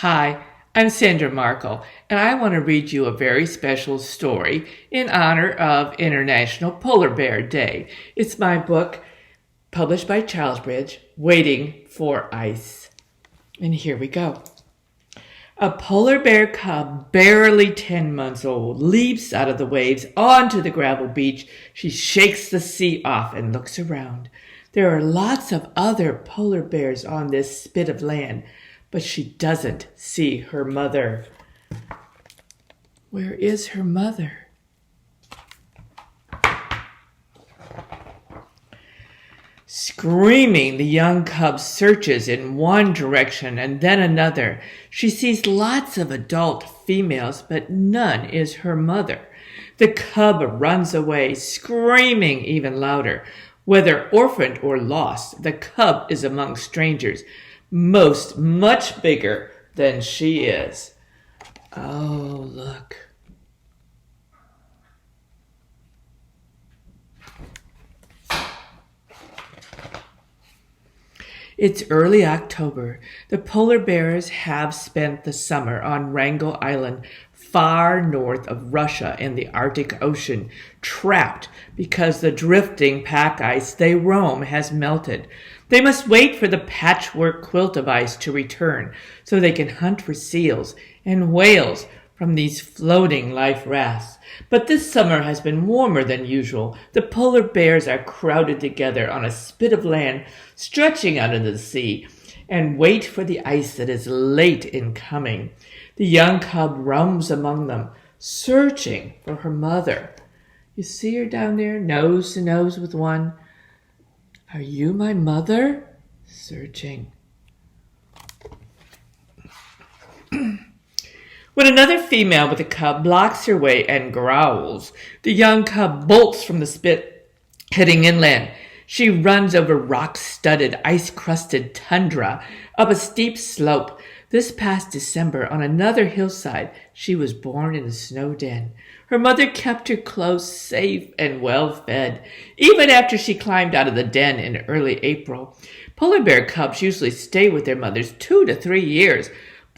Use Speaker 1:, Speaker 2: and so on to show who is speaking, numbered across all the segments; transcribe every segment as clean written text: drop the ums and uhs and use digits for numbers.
Speaker 1: Hi, I'm Sandra Markle, and I want to read you a very special story in honor of International Polar Bear Day. It's my book, published by Charlesbridge, Waiting for Ice. And here we go. A polar bear cub, barely 10 months old, leaps out of the waves onto the gravel beach. She shakes the sea off and looks around. There are lots of other polar bears on this spit of land, but she doesn't see her mother. Where is her mother? Screaming, the young cub searches in one direction and then another. She sees lots of adult females, but none is her mother. The cub runs away, screaming even louder. Whether orphaned or lost, the cub is among strangers, most much bigger than she is. Oh, look. It's early October. The polar bears have spent the summer on Wrangel Island, far north of Russia in the Arctic Ocean, trapped because the drifting pack ice they roam has melted. They must wait for the patchwork quilt of ice to return so they can hunt for seals and whales from these floating life rafts. But this summer has been warmer than usual. The polar bears are crowded together on a spit of land stretching out into the sea and wait for the ice that is late in coming. The young cub roams among them, searching for her mother. You see her down there, nose to nose with one. Are you my mother? Searching. When another female with a cub blocks her way and growls, the young cub bolts from the spit, heading inland. She runs over rock-studded, ice-crusted tundra, up a steep slope. This past December, on another hillside, she was born in a snow den. Her mother kept her close, safe, and well-fed, even after she climbed out of the den in early April. Polar bear cubs usually stay with their mothers 2 to 3 years.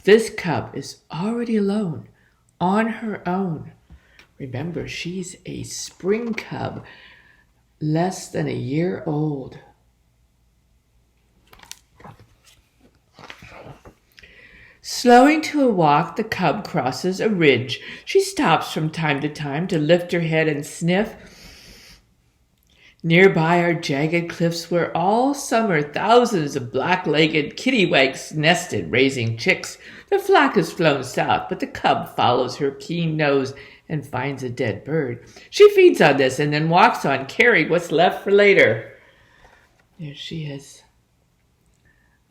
Speaker 1: This cub is already alone, on her own. Remember, she's a spring cub, less than a year old. Slowing to a walk, the cub crosses a ridge. She stops from time to time to lift her head and sniff. Nearby are jagged cliffs where all summer thousands of black-legged kittiwakes nested, raising chicks. The flock has flown south, but the cub follows her keen nose and finds a dead bird. She feeds on this and then walks on, carrying what's left for later. There she is.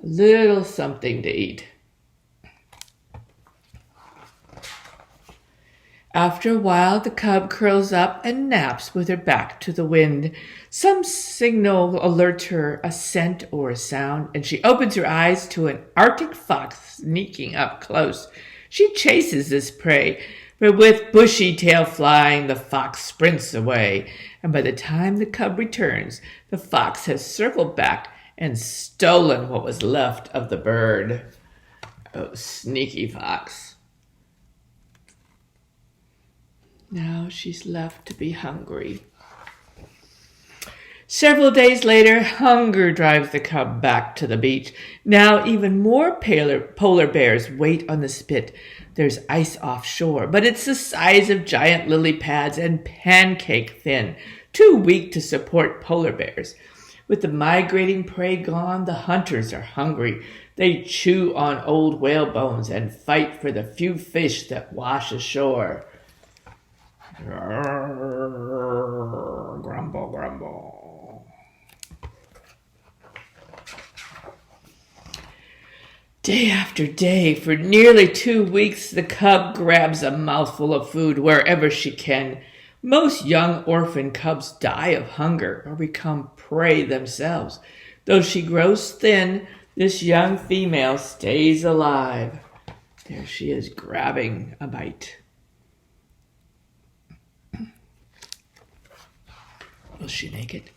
Speaker 1: A little something to eat. After a while, the cub curls up and naps with her back to the wind. Some signal alerts her, a scent or a sound, and she opens her eyes to an Arctic fox sneaking up close. She chases this prey, but with bushy tail flying, the fox sprints away. And by the time the cub returns, the fox has circled back and stolen what was left of the bird. Oh, sneaky fox. Now she's left to be hungry. Several days later, hunger drives the cub back to the beach. Now even more polar bears wait on the spit. There's ice offshore, but it's the size of giant lily pads and pancake thin, too weak to support polar bears. With the migrating prey gone, the hunters are hungry. They chew on old whale bones and fight for the few fish that wash ashore. Grumble, grumble. Day after day, for nearly 2 weeks, the cub grabs a mouthful of food wherever she can. Most young orphan cubs die of hunger or become prey themselves. Though she grows thin, this young female stays alive. There she is, grabbing a bite. Will she make it?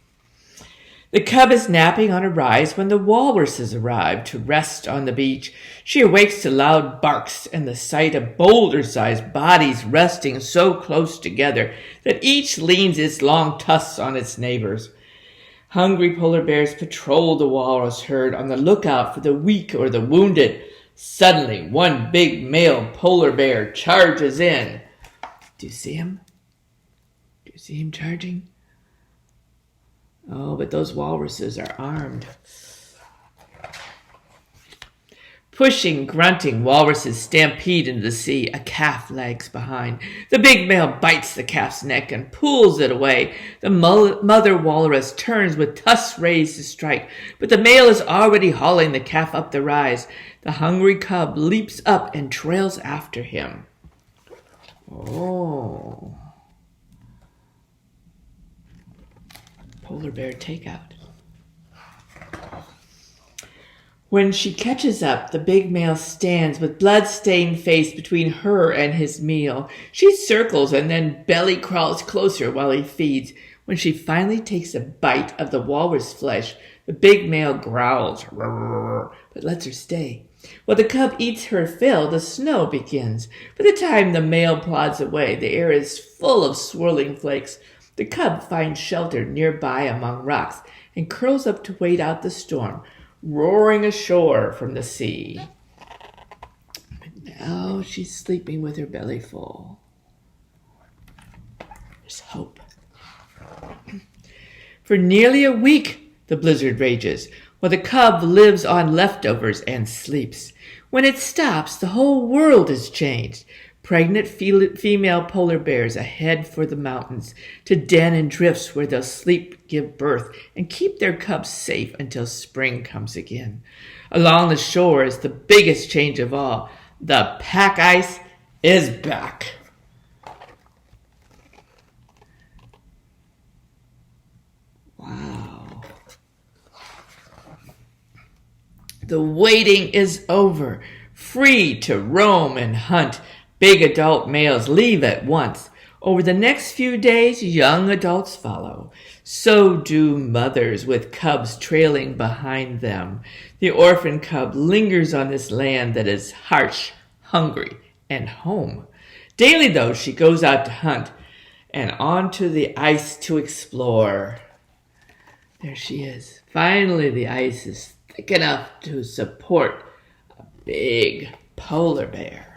Speaker 1: The cub is napping on a rise when the walruses arrive to rest on the beach. She awakes to loud barks and the sight of boulder-sized bodies resting so close together that each leans its long tusks on its neighbors. Hungry polar bears patrol the walrus herd on the lookout for the weak or the wounded. Suddenly, one big male polar bear charges in. Do you see him? Do you see him charging? Oh, but those walruses are armed. Pushing, grunting, walruses stampede into the sea. A calf lags behind. The big male bites the calf's neck and pulls it away. The mother walrus turns with tusks raised to strike, but the male is already hauling the calf up the rise. The hungry cub leaps up and trails after him. Oh. Polar bear takeout. When she catches up, the big male stands with blood-stained face between her and his meal. She circles and then belly crawls closer while he feeds. When she finally takes a bite of the walrus flesh, the big male growls, but lets her stay. While the cub eats her fill, the snow begins. By the time the male plods away, the air is full of swirling flakes. The cub finds shelter nearby among rocks and curls up to wait out the storm, roaring ashore from the sea. But now she's sleeping with her belly full. There's hope. For nearly a week, the blizzard rages, while the cub lives on leftovers and sleeps. When it stops, the whole world is changed. Pregnant female polar bears head for the mountains to den in drifts where they'll sleep, give birth, and keep their cubs safe until spring comes again. Along the shore is the biggest change of all. The pack ice is back. Wow. The waiting is over. Free to roam and hunt. Big adult males leave at once. Over the next few days, young adults follow. So do mothers with cubs trailing behind them. The orphan cub lingers on this land that is harsh, hungry, and home. Daily, though, she goes out to hunt and onto the ice to explore. There she is. Finally, the ice is thick enough to support a big polar bear.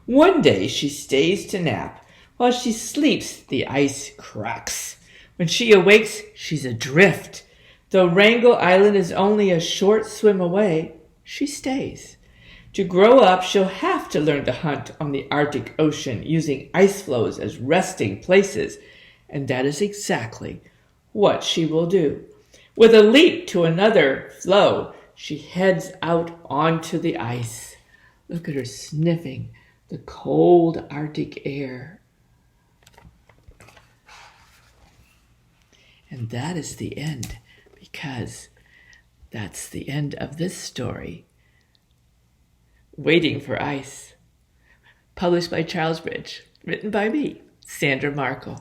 Speaker 1: One day she stays to nap. While she sleeps, the ice cracks. When she awakes, she's adrift. Though Wrangel Island is only a short swim away, she stays. To grow up, she'll have to learn to hunt on the Arctic Ocean using ice floes as resting places, and that is exactly what she will do. With a leap to another floe, she heads out onto the ice. Look at her sniffing the cold Arctic air. And that is the end, because that's the end of this story. Waiting for Ice. Published by Charlesbridge. Written by me, Sandra Markle.